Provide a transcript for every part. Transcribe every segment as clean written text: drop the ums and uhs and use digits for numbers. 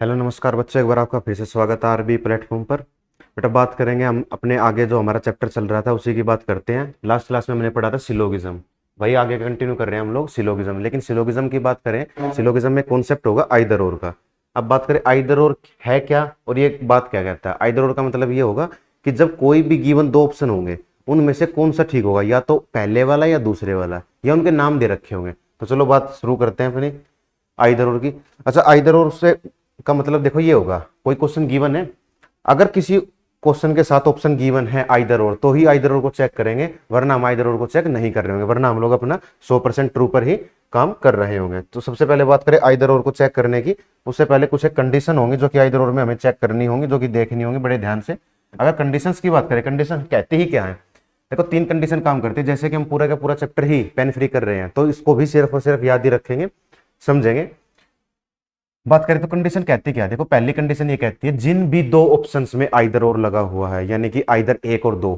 Hello नमस्कार बच्चों, एक बार आपका फिर से स्वागत है आरबी प्लेटफॉर्म पर। बेटा बात करेंगे हम अपने आगे जो हमारा चैप्टर चल रहा था उसी की बात करते हैं। लास्ट क्लास में हमने पढ़ा था सिलोगिज्म, वही आगे कंटिन्यू कर रहे हैं हम लोग सिलोगिज्म। लेकिन सिलोगिज्म की बात करें, सिलोगिज्म में कॉन्सेप्ट होगा आइदर और का। अब बात करें आइदर और है क्या और ये बात क्या कहता है। आइदर और का मतलब ये होगा कि जब कोई भी गिवन दो ऑप्शन होंगे उनमें से कौन सा ठीक होगा, या तो पहले वाला या दूसरे वाला, या उनके नाम दे रखे होंगे। तो चलो बात शुरू करते हैं अपनी आइदर और की। अच्छा, आइदर और से का मतलब देखो ये होगा, कोई क्वेश्चन गिवन है, अगर किसी क्वेश्चन के साथ ऑप्शन गिवन है आइदर और, तो ही आइदर और को चेक करेंगे, वरना हम आइदर और को चेक नहीं कर रहे होंगे, वरना हम लोग अपना 100% ट्रू पर ही काम कर रहे होंगे। तो सबसे पहले बात करें आइदर और को चेक करने की, उससे पहले कुछ एक कंडीशन होंगी जो कि आइदर और में हमें चेक करनी होंगी, जो कि देखनी होंगी बड़े ध्यान से। अगर कंडीशंस की बात करें, कंडीशन कहते ही क्या है, देखो तीन कंडीशन काम करती है। जैसे कि हम पूरा का पूरा चैप्टर ही पेन फ्री कर रहे हैं, तो इसको भी सिर्फ और सिर्फ याद ही रखेंगे, समझेंगे। बात करें तो कंडीशन कहती क्या है, देखो पहली कंडीशन ये कहती है जिन भी दो ऑप्शंस में आइदर और लगा हुआ है, यानी कि आइदर एक और दो,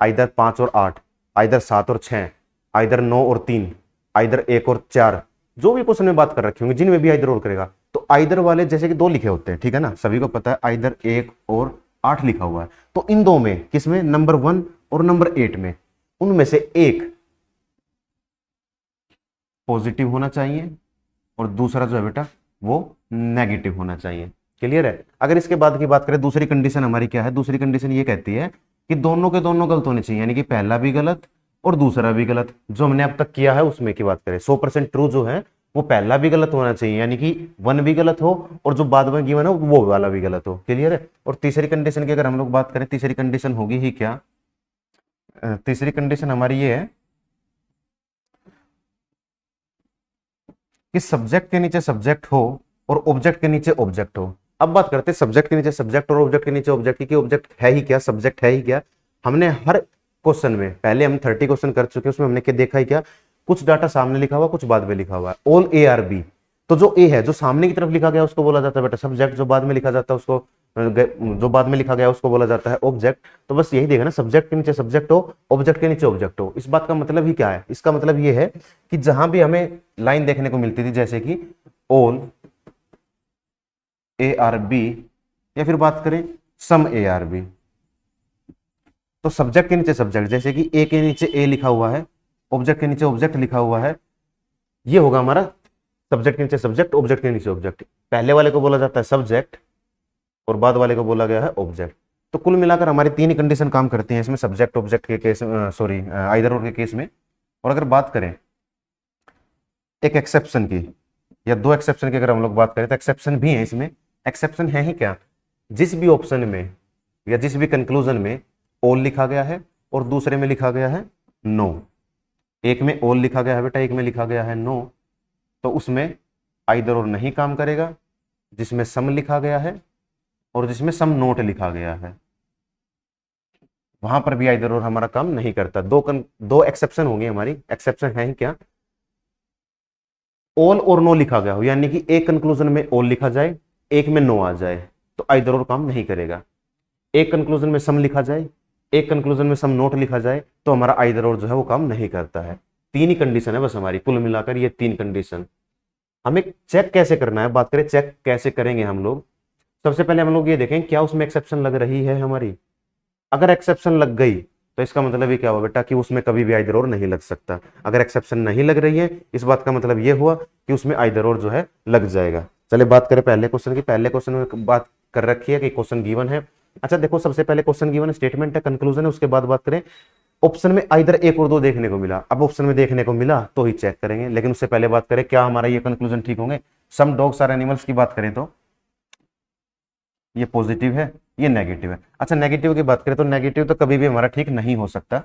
आइदर 5 और 8, आइदर 7 और 6, आइदर 9 और 3, आइदर 1 और 4, जो भी क्वेश्चन में बात कर रखी होंगी जिनमें भी आइदर और करेगा, तो आइदर वाले जैसे कि दो लिखे होते हैं, ठीक है ना, सभी को पता है आइदर 1 और 8 लिखा हुआ है, तो इन दो में किसमें, नंबर 1 और नंबर 8 में, उनमें से एक पॉजिटिव होना चाहिए और दूसरा जो है बेटा वो नेगेटिव होना चाहिए। क्लियर है। अगर इसके बाद की बात करें, दूसरी कंडीशन हमारी क्या है, दूसरी कंडीशन ये कहती है कि दोनों के दोनों गलत होने चाहिए, यानी कि पहला भी गलत और दूसरा भी गलत। जो हमने अब तक किया है उसमें की बात करें, 100% ट्रू जो है वो पहला भी गलत होना चाहिए, यानी कि 1 भी गलत हो और जो बाद में गिवन हो वो वाला भी गलत हो। क्लियर है। और तीसरी कंडीशन की अगर हम लोग बात करें, तीसरी कंडीशन होगी ही क्या, तीसरी कंडीशन हमारी ये है कि सब्जेक्ट के नीचे सब्जेक्ट हो और ऑब्जेक्ट के नीचे ऑब्जेक्ट हो। अब बात करते हैं सब्जेक्ट के नीचे सब्जेक्ट और ऑब्जेक्ट के नीचे ऑब्जेक्ट की, ऑब्जेक्ट है ही क्या, सब्जेक्ट है ही क्या। हमने हर क्वेश्चन में, पहले हम 30 क्वेश्चन कर चुके हैं, उसमें हमने क्या देखा ही क्या, कुछ डाटा सामने लिखा हुआ, कुछ बाद में लिखा हुआ है, ऑल ए आर बी। तो जो ए है, जो सामने की तरफ लिखा गया उसको बोला जाता है बेटा सब्जेक्ट, जो बाद में लिखा जाता है उसको, जो बाद में लिखा गया उसको बोला जाता है ऑब्जेक्ट। तो बस यही देखा ना, सब्जेक्ट के नीचे सब्जेक्ट हो, ऑब्जेक्ट के नीचे ऑब्जेक्ट हो। इस बात का मतलब ही क्या है, इसका मतलब ये है कि जहां भी हमें लाइन देखने को मिलती थी, जैसे कि ऑल ए आर बी, या फिर बात करें सम ए आर बी, तो सब्जेक्ट के नीचे सब्जेक्ट, जैसे कि ए के नीचे ए लिखा हुआ है, ऑब्जेक्ट के नीचे ऑब्जेक्ट लिखा हुआ है, ये होगा हमारा सब्जेक्ट के नीचे सब्जेक्ट, ऑब्जेक्ट के नीचे ऑब्जेक्ट। पहले वाले को बोला जाता है सब्जेक्ट और बाद वाले को बोला गया है ऑब्जेक्ट। तो कुल मिलाकर हमारी तीन ही कंडीशन काम करती हैं इसमें, सब्जेक्ट ऑब्जेक्ट के केस, सॉरी आइदर और के केस में। और अगर बात करें एक एक्सेप्शन की या दो एक्सेप्शन की, अगर हम लोग बात करें तो एक्सेप्शन भी है इसमें। एक्सेप्शन है ही क्या, जिस भी ऑप्शन में या जिस भी कंक्लूजन में ऑल लिखा गया है और दूसरे में लिखा गया है नो, एक में ऑल लिखा गया है बेटा, एक में लिखा गया है नो, तो उसमें आइदर और नहीं काम करेगा। जिसमें सम लिखा गया है और जिसमें सम नोट लिखा गया है, वहां पर भी आइदर और हमारा काम नहीं करता। दो एक्सेप्शन होंगे हमारी। एक्सेप्शन है ही क्या, ऑल और नो लिखा गया हो, यानी कि एक कंक्लूजन में ऑल लिखा जाए, एक में नो आ जाए, तो आइदर और काम नहीं करेगा। एक कंक्लूजन में सम लिखा जाए, एक कंक्लूजन में सम नोट लिखा जाए, तो हमारा आइदर और जो है वो काम नहीं करता है। तीन ही कंडीशन है बस हमारी, कुल मिलाकर ये तीन कंडीशन। हमें चेक कैसे करना है, बात करें चेक कैसे करेंगे हम लोग। सबसे पहले हम लोग ये देखें क्या उसमें एक्सेप्शन लग रही है हमारी। अगर एक्सेप्शन लग गई तो इसका मतलब ये क्या हुआ बेटा, कि उसमें कभी भी आइदर और नहीं लग सकता। अगर एक्सेप्शन नहीं लग रही है, इस बात का मतलब ये हुआ कि उसमें आइदर और जो है लग जाएगा। चलिए बात करें पहले क्वेश्चन की। पहले क्वेश्चन में बात कर रखी है कि क्वेश्चन गिवन है। अच्छा देखो, सबसे पहले क्वेश्चन गिवन स्टेटमेंट है, कंक्लूजन है, उसके बाद बात करें ऑप्शन में आइदर एक और दो देखने को मिला। अब ऑप्शन में देखने को मिला तो ही चेक करेंगे, लेकिन उससे पहले बात करें क्या हमारा ये कंक्लूजन ठीक होंगे। सम डॉग्स आर एनिमल्स की बात करें तो ये पॉजिटिव है, ये नेगेटिव है। अच्छा नेगेटिव की बात करें तो नेगेटिव तो कभी भी हमारा ठीक नहीं हो सकता।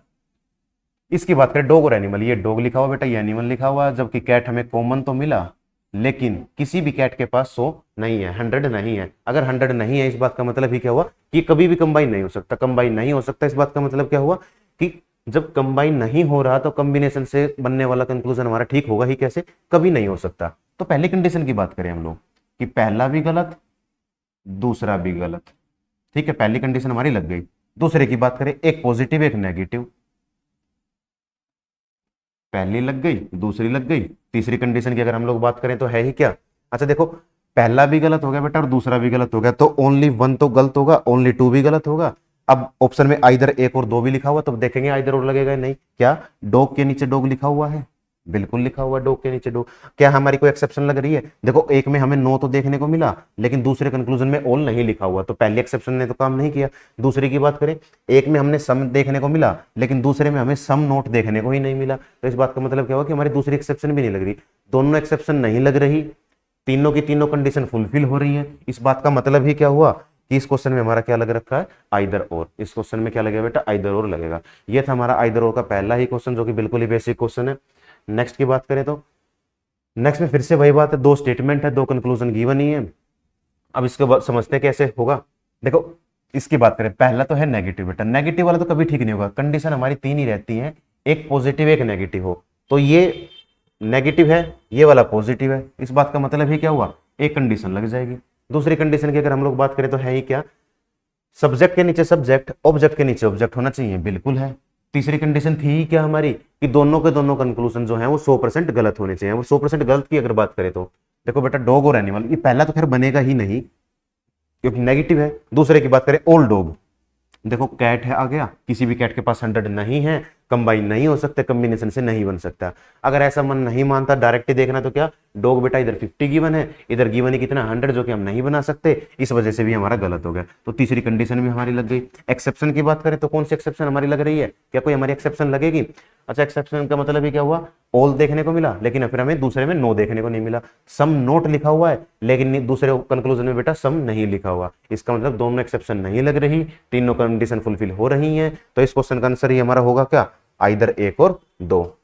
इसकी बात करें डॉग और एनिमल, ये डॉग लिखा हुआ बेटा, ये एनिमल लिखा हुआ है, जबकि कैट हमें कॉमन तो मिला, लेकिन किसी भी कैट के पास 100 नहीं है, 100 नहीं है। अगर 100 नहीं है, इस बात का मतलब ही क्या हुआ कि कभी भी कंबाइन नहीं हो सकता। कंबाइन नहीं हो सकता, इस बात का मतलब क्या हुआ कि जब कंबाइन नहीं हो रहा तो कॉम्बिनेशन से बनने वाला कंक्लूजन हमारा ठीक होगा ही कैसे, कभी नहीं हो सकता। तो पहली कंडीशन की बात करें हम लोग कि पहला भी गलत दूसरा भी गलत, ठीक है, पहली कंडीशन हमारी लग गई। दूसरे की बात करें, एक पॉजिटिव एक नेगेटिव, पहली लग गई दूसरी लग गई। तीसरी कंडीशन की अगर हम लोग बात करें तो है ही क्या, अच्छा देखो पहला भी गलत हो गया बेटा और दूसरा भी गलत हो गया, तो ओनली वन तो गलत होगा, ओनली टू भी गलत होगा। अब ऑप्शन में आइदर एक और दो भी लिखा हुआ, तब देखेंगे आइदर और लगेगा नहीं। क्या डॉग के नीचे डॉग लिखा हुआ है? बिल्कुल लिखा हुआ है डॉग के नीचे डॉग। क्या हमारी कोई एक्सेप्शन लग रही है? देखो एक में हमें नो तो देखने को मिला, लेकिन दूसरे कंक्लूजन में ऑल नहीं लिखा हुआ, तो पहले एक्सेप्शन ने तो काम नहीं किया। दूसरे की बात करें, एक में हमने सम देखने को मिला, लेकिन दूसरे में हमें सम नोट देखने को ही नहीं मिला, तो इस बात का मतलब क्या हुआ कि हमारी दूसरी एक्सेप्शन भी नहीं लग रही। दोनों एक्सेप्शन नहीं लग रही, तीनों की तीनों कंडीशन फुलफिल हो रही है। इस बात का मतलब ही क्या हुआ कि इस क्वेश्चन में हमारा क्या लग रखा है? आइदर और। इस क्वेश्चन में क्या लगेगा बेटा? आइदर और लगेगा। ये था हमारा आइदर और का पहला ही क्वेश्चन, जो कि बिल्कुल ही बेसिक क्वेश्चन है। नेक्स्ट की बात करें तो नेक्स्ट में फिर से वही बात है, दो स्टेटमेंट है, दो कंक्लूजन गिवन ही है। अब इसके बाद समझते हैं कैसे होगा। देखो इसकी बात करें, पहला तो है नेगेटिव बेटा, नेगेटिव वाला तो कभी ठीक नहीं होगा। कंडीशन हमारी तीन ही रहती है, एक पॉजिटिव एक नेगेटिव हो, तो ये नेगेटिव है, ये वाला पॉजिटिव है। इस बात का मतलब ही क्या हुआ? एक कंडीशन लग जाएगी। दूसरी कंडीशन की अगर हम लोग बात करें तो है ही क्या? सब्जेक्ट के नीचे सब्जेक्ट, ऑब्जेक्ट के नीचे ऑब्जेक्ट होना चाहिए, बिल्कुल है। तीसरी कंडीशन थी ही क्या हमारी कि दोनों के दोनों कंक्लूजन जो है वो 100% गलत होने चाहिए। वो 100% गलत की अगर बात करें तो देखो बेटा, डॉग और एनिमल, ये पहला तो खैर बनेगा ही नहीं क्योंकि नेगेटिव है। दूसरे की बात करें, ओल्ड डॉग, देखो कैट है आ गया, किसी भी कैट के पास 100 नहीं है, कंबाइन नहीं हो सकते, कॉम्बिनेशन से नहीं बन सकता। अगर ऐसा मन नहीं मानता, डायरेक्ट ही देखना, तो क्या डॉग बेटा इधर 50 गिवन है, इधर गिवन है कितना 100, जो कि हम नहीं बना सकते, इस वजह से भी हमारा गलत हो गया। तो तीसरी कंडीशन भी हमारी लग गई। एक्सेप्शन की बात करें तो कौन सी एक्सेप्शन हमारी लग रही है? क्या कोई हमारी एक्सेप्शन लगेगी? अच्छा, एक्सेप्शन का मतलब ही क्या हुआ? ऑल देखने को मिला, लेकिन फिर हमें दूसरे में नो देखने को नहीं मिला। सम नोट लिखा हुआ है, लेकिन दूसरे कंक्लूजन में बेटा सम नहीं लिखा हुआ। इसका मतलब दोनों एक्सेप्शन नहीं लग रही, तीनों कंडीशन फुलफिल हो रही हैं। तो इस क्वेश्चन का आंसर ही हमारा होगा क्या? आइदर एक और दो।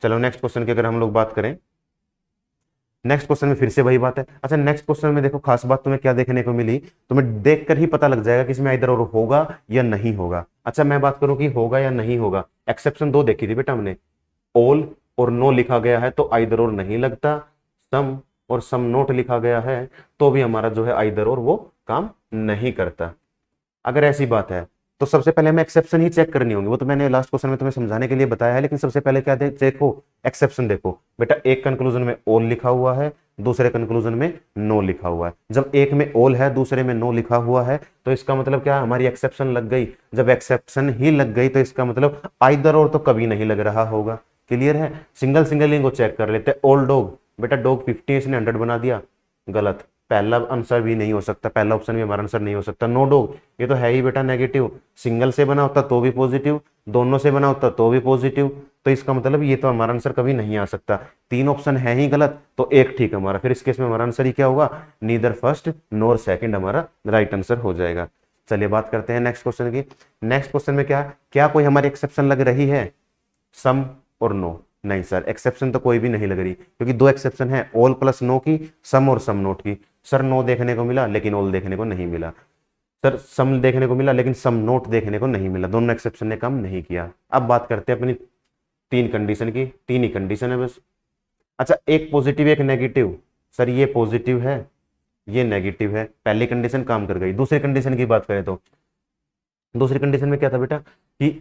चलो नेक्स्ट क्वेश्चन की अगर हम लोग बात करें, नेक्स्ट क्वेश्चन में फिर से वही बात है। अच्छा, नेक्स्ट क्वेश्चन में देखो खास बात तुम्हें क्या देखने को मिली, तुम्हें देखकर ही पता लग जाएगा कि इसमें इधर और होगा या नहीं होगा। अच्छा, मैं बात करूं कि होगा या नहीं होगा, एक्सेप्शन दो देखी थी बेटा हमने, ऑल और नो लिखा गया है तो आइदर और नहीं लगता, सम और सम नोट लिखा गया है तो भी हमारा जो है आइदर और वो काम नहीं करता। अगर ऐसी बात है तो सबसे पहले हमें एक्सेप्शन ही चेक करनी होगी, वो तो मैंने लास्ट क्वेश्चन में तुम्हें समझाने के लिए बताया है, लेकिन सबसे पहले क्या देखो, एक्सेप्शन देखो बेटा। एक कंक्लूजन में ऑल लिखा हुआ है, दूसरे कंक्लूजन में नो लिखा हुआ है। जब एक में ऑल है, दूसरे में नो लिखा हुआ है, तो इसका मतलब क्या? हमारी एक्सेप्शन लग गई। जब एक्सेप्शन ही लग गई तो इसका मतलब आइदर और तो कभी नहीं लग रहा होगा। क्लियर है? सिंगल सिंगल को चेक कर लेते हैं। ऑल डॉग, बेटा डॉग 50 इसने 100 बना दिया, गलत, पहला आंसर भी नहीं हो सकता, पहला ऑप्शन भी हमारा आंसर नहीं हो सकता। नो डॉग, ये तो है ही बेटा नेगेटिव, सिंगल से बना होता तो भी पॉजिटिव, दोनों से बना होता तो भी पॉजिटिव, तो इसका मतलब ये तो हमारा आंसर कभी नहीं आ सकता। तीन ऑप्शन है ही गलत, तो एक ठीक हमारा। फिर इस केस में हमारा आंसर ही क्या होगा? नीदर फर्स्ट नोर सेकंड हमारा राइट आंसर हो जाएगा। चलिए बात करते हैं नेक्स्ट क्वेश्चन की। नेक्स्ट क्वेश्चन में क्या क्या कोई हमारी एक्सेप्शन लग रही है? सम और नो? नहीं सर, एक्सेप्शन तो कोई भी नहीं लग रही, क्योंकि दो एक्सेप्शन है, ऑल प्लस नो की, सम और सम नोट की। सर नो देखने को मिला लेकिन ऑल देखने को नहीं मिला, सर सम देखने को मिला लेकिन सम नोट देखने को नहीं मिला, दोनों एक्सेप्शन ने काम नहीं किया। अब बात करते हैं अपनी तीन कंडीशन की, तीन ही कंडीशन है बस। अच्छा, एक पॉजिटिव एक नेगेटिव, सर ये पॉजिटिव है ये नेगेटिव है, पहली कंडीशन काम कर गई। दूसरी कंडीशन की बात करें तो दूसरी कंडीशन में क्या था बेटा कि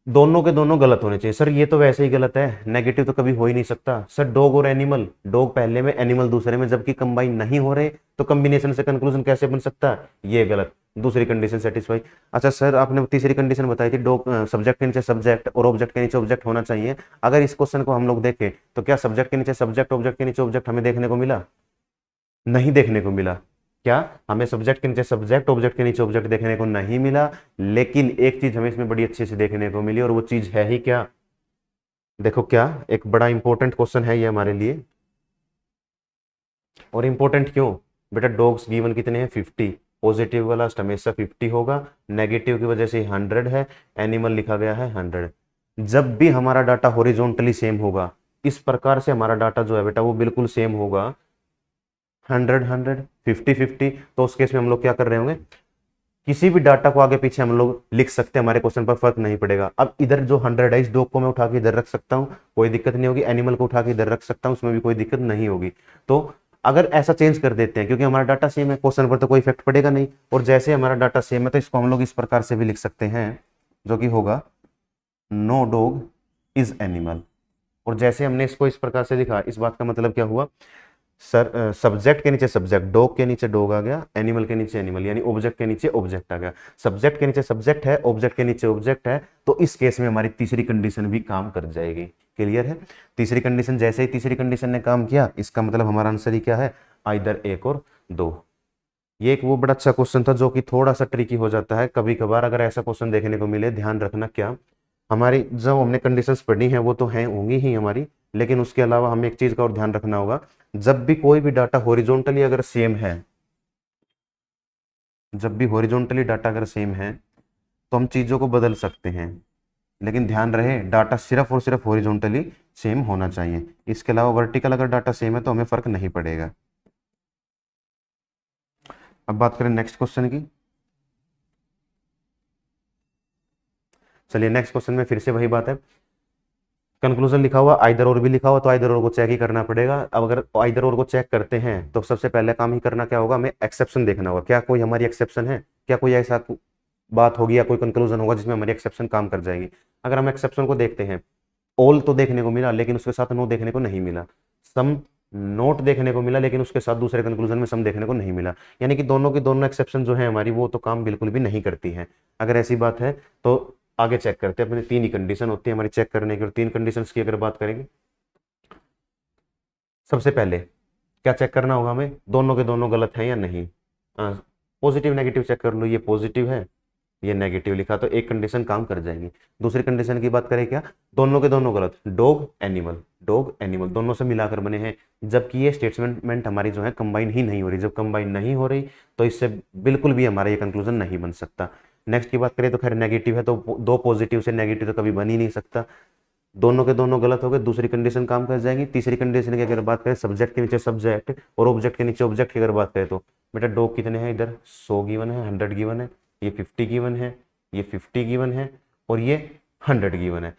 दोनों के दोनों गलत होने चाहिए। सर ये तो वैसे ही गलत है, नेगेटिव तो कभी हो ही नहीं सकता। सर डॉग और एनिमल, डॉग पहले में एनिमल दूसरे में, जबकि कंबाइन नहीं हो रहे, तो कॉम्बिनेशन से कंक्लूजन कैसे बन सकता है? ये गलत, दूसरी कंडीशन सेटिस्फाई। अच्छा सर, आपने तीसरी कंडीशन बताई थी, डॉग सब्जेक्ट के नीचे सब्जेक्ट और ऑब्जेक्ट के नीचे ऑब्जेक्ट होना चाहिए। अगर इस क्वेश्चन को हम लोग देखें तो क्या सब्जेक्ट के नीचे सब्जेक्ट ऑब्जेक्ट के नीचे ऑब्जेक्ट हमें देखने को मिला? नहीं देखने को मिला। क्या हमें सब्जेक्ट के नीचे सब्जेक्ट ऑब्जेक्ट के नीचे ऑब्जेक्ट देखने को नहीं मिला? लेकिन एक चीज हमें इसमें बड़ी अच्छे से देखने को मिली, और वो चीज है ही क्या? देखो क्या, एक बड़ा इंपॉर्टेंट क्वेश्चन है ये हमारे लिए। और इंपॉर्टेंट क्यों बेटा? डॉग्स गिवन कितने हैं? 50, पॉजिटिव वाला हमेशा 50 होगा, नेगेटिव की वजह से 100 है, एनिमल लिखा गया है 100। जब भी हमारा डाटा हॉरिजॉन्टली सेम होगा, इस प्रकार से हमारा डाटा जो है बेटा वो बिल्कुल सेम होगा, 100 100, 50 50, तो उस केस में हम लोग क्या कर रहे होंगे? किसी भी डाटा को आगे पीछे हम लोग लिख सकते हैं, हमारे क्वेश्चन पर फर्क नहीं पड़ेगा। अब इधर जो 100 है, इस डॉग को मैं उठा के इधर रख सकता हूँ, कोई दिक्कत नहीं होगी, एनिमल को उठा के इधर रख सकता हूँ, उसमें भी कोई दिक्कत नहीं होगी। तो अगर ऐसा चेंज कर देते हैं, क्योंकि हमारा डाटा सेम है, क्वेश्चन पर तो कोई इफेक्ट पड़ेगा नहीं, और जैसे हमारा डाटा सेम है तो इसको हम लोग इस प्रकार से भी लिख सकते हैं, जो कि होगा नो डॉग इज एनिमल। और जैसे हमने इसको इस प्रकार से लिखा, इस बात का मतलब क्या हुआ सर सब्जेक्ट के नीचे सब्जेक्ट, डॉग के नीचे डॉग आ गया, एनिमल के नीचे एनिमल, यानी ऑब्जेक्ट के नीचे ऑब्जेक्ट आ गया। सब्जेक्ट के नीचे सब्जेक्ट है, ऑब्जेक्ट के नीचे ऑब्जेक्ट है, तो इस केस में हमारी तीसरी कंडीशन भी काम कर जाएगी। क्लियर है? तीसरी कंडीशन, जैसे ही तीसरी कंडीशन ने काम किया, इसका मतलब हमारा आंसर ही क्या है, आइदर एक और दो। ये एक वो बड़ा अच्छा क्वेश्चन था जो कि थोड़ा सा ट्रिकी हो जाता है कभी कभार। अगर ऐसा क्वेश्चन देखने को मिले, ध्यान रखना क्या, हमारी जब हमने कंडीशंस पढ़ी हैं वो तो हैं होंगी ही हमारी, लेकिन उसके अलावा हमें एक चीज का और ध्यान रखना होगा, जब भी कोई भी डाटा हॉरिजॉन्टली अगर सेम है, जब भी हॉरिजॉन्टली डाटा अगर सेम है तो हम चीजों को बदल सकते हैं, लेकिन ध्यान रहे डाटा सिर्फ और सिर्फ हॉरिजॉन्टली सेम होना चाहिए। इसके अलावा वर्टिकल अगर डाटा सेम है तो हमें फर्क नहीं पड़ेगा। अब बात करें नेक्स्ट क्वेश्चन की। चलिए नेक्स्ट क्वेश्चन में फिर से वही बात है, कंक्लूजन लिखा हुआ, आइदर और भी लिखा हुआ, तो आइदर और को चेक ही करना पड़ेगा। अब अगर आइदर और को चेक करते हैं तो सबसे पहले काम ही करना क्या होगा, हमें एक्सेप्शन देखना होगा, क्या कोई हमारी एक्सेप्शन है, क्या कोई ऐसा बात होगी या कोई कंक्लूजन होगा जिसमें हमारी एक्सेप्शन काम कर जाएगी। अगर हम एक्सेप्शन को देखते हैं, ऑल तो देखने को मिला लेकिन उसके साथ नो देखने को नहीं मिला, सम नोट देखने को मिला लेकिन उसके साथ दूसरे कंक्लूजन में सम देखने को नहीं मिला, यानी कि दोनों की दोनों एक्सेप्शन जो है हमारी वो तो काम बिल्कुल भी नहीं करती है। अगर ऐसी बात है तो आगे चेक करते हैं, अपने तीन ही कंडीशन होती है हमारी चेक करने की, और तीन कंडीशंस की अगर बात करेंगे, सबसे पहले क्या चेक करना होगा हमें, दोनों के दोनों गलत है या नहीं। पॉजिटिव नेगेटिव चेक कर लो, ये पॉजिटिव है ये नेगेटिव लिखा, तो एक कंडीशन काम कर जाएगी। दूसरी कंडीशन की बात करें, क्या दोनों के दोनों गलत, डॉग एनिमल दोनों से मिलाकर बने हैं, जबकि ये स्टेटमेंट हमारी जो है कंबाइन ही नहीं हो रही। जब कंबाइन नहीं हो रही तो इससे बिल्कुल भी हमारा ये कंक्लूजन नहीं बन सकता। नेक्स्ट की बात करें तो खैर नेगेटिव है, तो दो पॉजिटिव से नेगेटिव तो कभी बन ही नहीं सकता, दोनों के दोनों गलत हो गए, दूसरी कंडीशन काम कर जाएगी। तीसरी कंडीशन की अगर बात करें, सब्जेक्ट के नीचे सब्जेक्ट और ऑब्जेक्ट के नीचे ऑब्जेक्ट की अगर बात करें, तो बेटा डॉग कितने हैं, इधर 100 गिवन है, 100 गिवन है, ये 50 गिवन है, ये 50 गिवन है, और ये 100 गिवन है।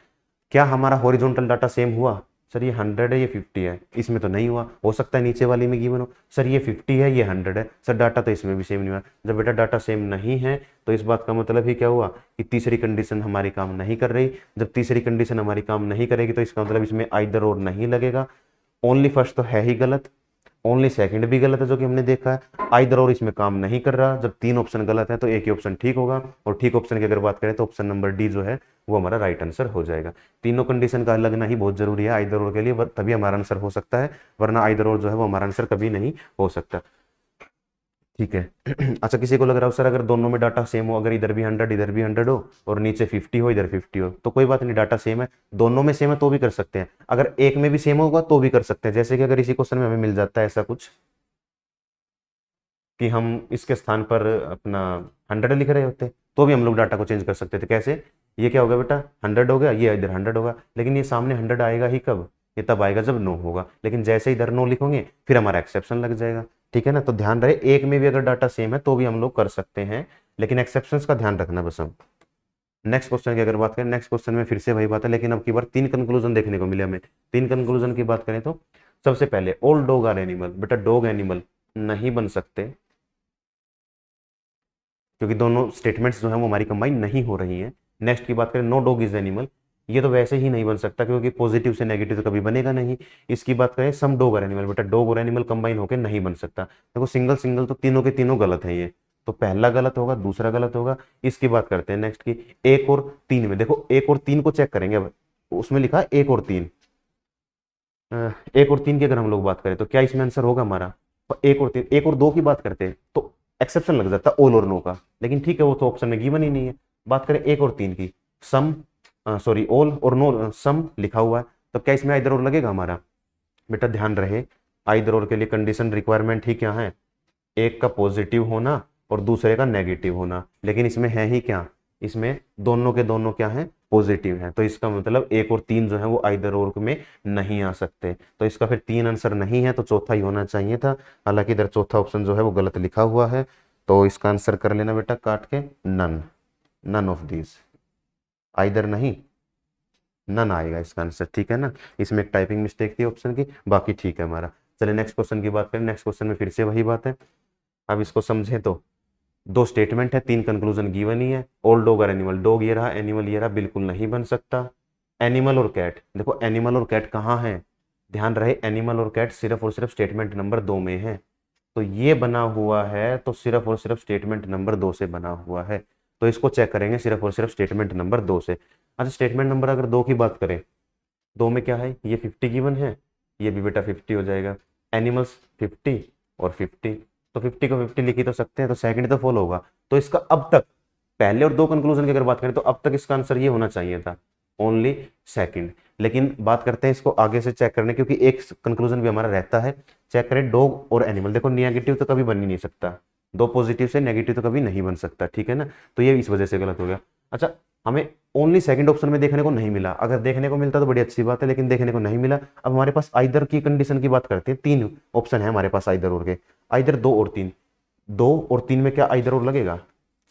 क्या हमारा हॉरिजॉन्टल डाटा सेम हुआ, सर ये 100 है ये 50 है, इसमें तो नहीं हुआ, हो सकता है नीचे वाली में गिवन हो, सर ये 50 है ये 100 है, सर डाटा तो इसमें भी सेम नहीं हुआ। जब बेटा डाटा सेम नहीं है तो इस बात का मतलब ही क्या हुआ कि तीसरी कंडीशन हमारी काम नहीं कर रही। जब तीसरी कंडीशन हमारी काम नहीं करेगी तो इसका मतलब इसमें आइदर और नहीं लगेगा। ओनली फर्स्ट तो है ही गलत, ओनली सेकंड भी गलत है जो कि हमने देखा है, आइदर और इसमें काम नहीं कर रहा। जब तीन ऑप्शन गलत है तो एक ही ऑप्शन ठीक होगा, और ठीक ऑप्शन की अगर बात करें तो ऑप्शन नंबर डी जो है वो हमारा राइट आंसर हो जाएगा। तीनों कंडीशन का लगना ही बहुत जरूरी है आइदर और के लिए, तभी हमारा आंसर हो सकता है, वरना आइदर और जो है वो हमारा आंसर कभी नहीं हो सकता। ठीक है। अच्छा, किसी को लग रहा हो सर अगर दोनों में डाटा सेम हो, अगर इधर भी 100 इधर भी 100 हो और नीचे 50 हो इधर 50 हो, तो कोई बात नहीं, डाटा सेम है, दोनों में सेम है तो भी कर सकते हैं, अगर एक में भी सेम होगा तो भी कर सकते हैं। जैसे कि अगर इसी क्वेश्चन में हमें मिल जाता है ऐसा कुछ कि हम इसके स्थान पर अपना 100 लिख रहे होते तो भी हम लोग डाटा को चेंज कर सकते थे। कैसे, ये क्या हो गया बेटा 100 हो गया, ये इधर 100 होगा, लेकिन ये सामने 100 आएगा ही कब, ये तब आएगा जब नो होगा, लेकिन जैसे इधर नो लिखोगे फिर हमारा एक्सेप्शन लग जाएगा। ठीक है ना, तो ध्यान रहे एक में भी अगर डाटा सेम है तो भी हम लोग कर सकते हैं, लेकिन एक्सेप्शन का ध्यान रखना बस। हम नेक्स्ट क्वेश्चन की अगर बात करें, नेक्स्ट क्वेश्चन में फिर से वही बात है, लेकिन अब की बार तीन कंक्लूजन देखने को मिले हमें। तीन कंक्लूजन की बात करें तो सबसे पहले ऑल डॉग आर एनिमल, बेटा डॉग एनिमल नहीं बन सकते क्योंकि दोनों स्टेटमेंट्स जो है वो हमारी कंबाइन नहीं हो रही हैं। नेक्स्ट की बात करें, नो डॉग इज एनिमल, ये तो वैसे ही नहीं बन सकता क्योंकि पॉजिटिव से नेगेटिव तो कभी बनेगा नहीं। इसकी बात करें, सम डॉग और एनिमल, बेटा डॉग और एनिमल कंबाइन होकर नहीं बन सकता, देखो सिंगल सिंगल तो तीनों के तीनों गलत है, ये तो पहला गलत होगा दूसरा गलत होगा। इसकी बात करते हैं नेक्स्ट की, एक और तीन में, देखो एक और तीन को चेक करेंगे, अब उसमें लिखा है एक और तीन, एक और तीन की अगर हम लोग बात करें तो क्या इसमें आंसर होगा हमारा, एक और तीन। एक और दो की बात करते हैं तो एक्सेप्शन लग जाता है ऑल और नो का, लेकिन ठीक है वो तो ऑप्शन में गिवन ही नहीं है। बात करें एक और तीन की, सम सॉरी ऑल और नो सम लिखा हुआ है, तो क्या इसमें आइदर और लगेगा हमारा, बेटा ध्यान रहे आइदर और के लिए कंडीशन रिक्वायरमेंट ही क्या है, एक का पॉजिटिव होना और दूसरे का नेगेटिव होना, लेकिन इसमें है ही क्या, इसमें दोनों के दोनों क्या है पॉजिटिव है, तो इसका मतलब एक और तीन जो है वो आइदर और में नहीं आ सकते, तो इसका फिर तीन आंसर नहीं है तो चौथा ही होना चाहिए था। हालांकि इधर चौथा ऑप्शन जो है वो गलत लिखा हुआ है, तो इसका आंसर कर लेना बेटा काट के none, none of these, either नहीं नन आएगा इसका आंसर। ठीक है ना, इसमें एक टाइपिंग मिस्टेक थी ऑप्शन की, बाकी ठीक है हमारा। चलिए नेक्स्ट क्वेश्चन की बात करें, नेक्स्ट क्वेश्चन में फिर से वही बात है। अब इसको समझें तो दो स्टेटमेंट है, तीन कंक्लूजन गिवन ही है, ऑल डॉग और एनिमल, डॉग ये रहा एनिमल ये रहा, बिल्कुल नहीं बन सकता। एनिमल और कैट, देखो एनिमल और कैट कहाँ है, ध्यान रहे एनिमल और कैट सिर्फ और सिर्फ स्टेटमेंट नंबर 2 में है, तो ये बना हुआ है तो सिर्फ और सिर्फ स्टेटमेंट नंबर 2 से बना हुआ है, तो इसको चेक करेंगे सिर्फ और सिर्फ स्टेटमेंट नंबर 2 से। अच्छा स्टेटमेंट नंबर अगर 2 की बात करें, 2 में क्या है, ये 50 गिवन है, ये भी बेटा 50 हो जाएगा, एनिमल्स 50 और 50, तो 50 को 50 लिख ही तो सकते हैं, तो सेकंड तो फॉलो होगा। तो इसका अब तक पहले और दो कंक्लूजन की अगर बात करें तो अब तक इसका आंसर ये होना चाहिए था, ओनली सेकंड। लेकिन बात करते हैं इसको आगे से चेक करने, क्योंकि एक कंक्लूजन भी हमारा रहता है, चेक करें डॉग और एनिमल। देखो नेगेटिव तो कभी बन ही नहीं सकता, दो पॉजिटिव से नेगेटिव तो कभी नहीं बन सकता, ठीक है ना, तो ये इस वजह से गलत हो गया। अच्छा हमें ओनली सेकंड ऑप्शन में देखने को नहीं मिला, अगर देखने को मिलता तो बड़ी अच्छी बात है, लेकिन देखने को नहीं मिला। अब हमारे पास आइदर की कंडीशन की बात करते हैं, 3 ऑप्शन है हमारे पास आइदर और के, आइदर 2 और 3, 2 और 3 में क्या आइदर और लगेगा,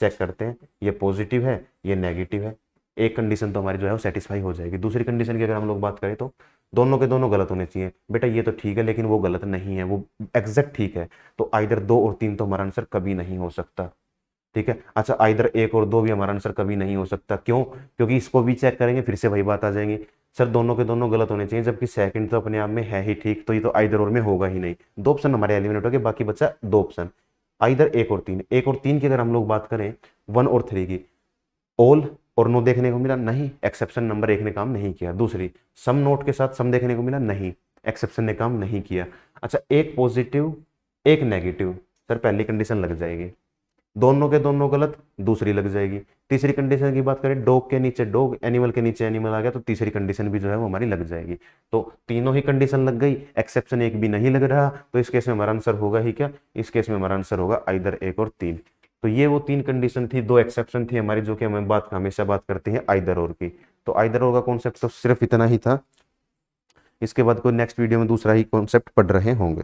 चेक करते हैं, ये पॉजिटिव है ये नेगेटिव है, एक कंडीशन तो हमारी जो है वो सेटिस्फाई हो जाएगी। दूसरी कंडीशन की अगर हम लोग बात करें तो दोनों के दोनों गलत होने चाहिए, बेटा ये तो ठीक है लेकिन वो गलत नहीं है, वो एग्जैक्ट ठीक है, तो आइदर 2 और 3 तो हमारा आंसर कभी नहीं हो सकता, ठीक है। अच्छा आइदर 1 और 2 भी हमारा आंसर कभी नहीं हो सकता, क्यों, क्योंकि इसको भी चेक करेंगे फिर से वही बात आ जाएगी, सर दोनों के दोनों गलत होने चाहिए, जबकि सेकंड तो अपने आप में है ही ठीक, तो ये तो आइदर और में होगा ही नहीं, 2 ऑप्शन हमारे एलिमिनेट हो गए, बाकी बचा 2 ऑप्शन, आइदर 1 और 3। 1 और 3 की अगर हम लोग बात करें 1 और 3 की, ऑल और नो देखने को मिला नहीं, एक्सेप्शन नंबर 1 ने काम नहीं किया। दूसरी सम नोट के साथ सम देखने को मिला नहीं, एक्सेप्शन ने काम नहीं किया। अच्छा एक पॉजिटिव एक नेगेटिव, सर पहली कंडीशन लग जाएगी, दोनों के दोनों गलत, दूसरी लग जाएगी। तीसरी कंडीशन की बात करें, डॉग के नीचे डॉग, एनिमल के नीचे एनिमल आ गया, तो तीसरी कंडीशन भी जो है वो हमारी लग जाएगी। तो तीनों ही कंडीशन लग गई, एक्सेप्शन एक भी नहीं लग रहा, तो इस केस में हमारा आंसर होगा ही क्या, इस केस में हमारा आंसर होगा आइदर 1 और 3। तो ये वो 3 कंडीशन थी, 2 एक्सेप्शन थी हमारी, जो कि हमें हमेशा बात करते हैं आइदर और की। तो आइदर और का कॉन्सेप्ट तो सिर्फ इतना ही था, इसके बाद कोई नेक्स्ट वीडियो में दूसरा ही कॉन्सेप्ट पढ़ रहे होंगे।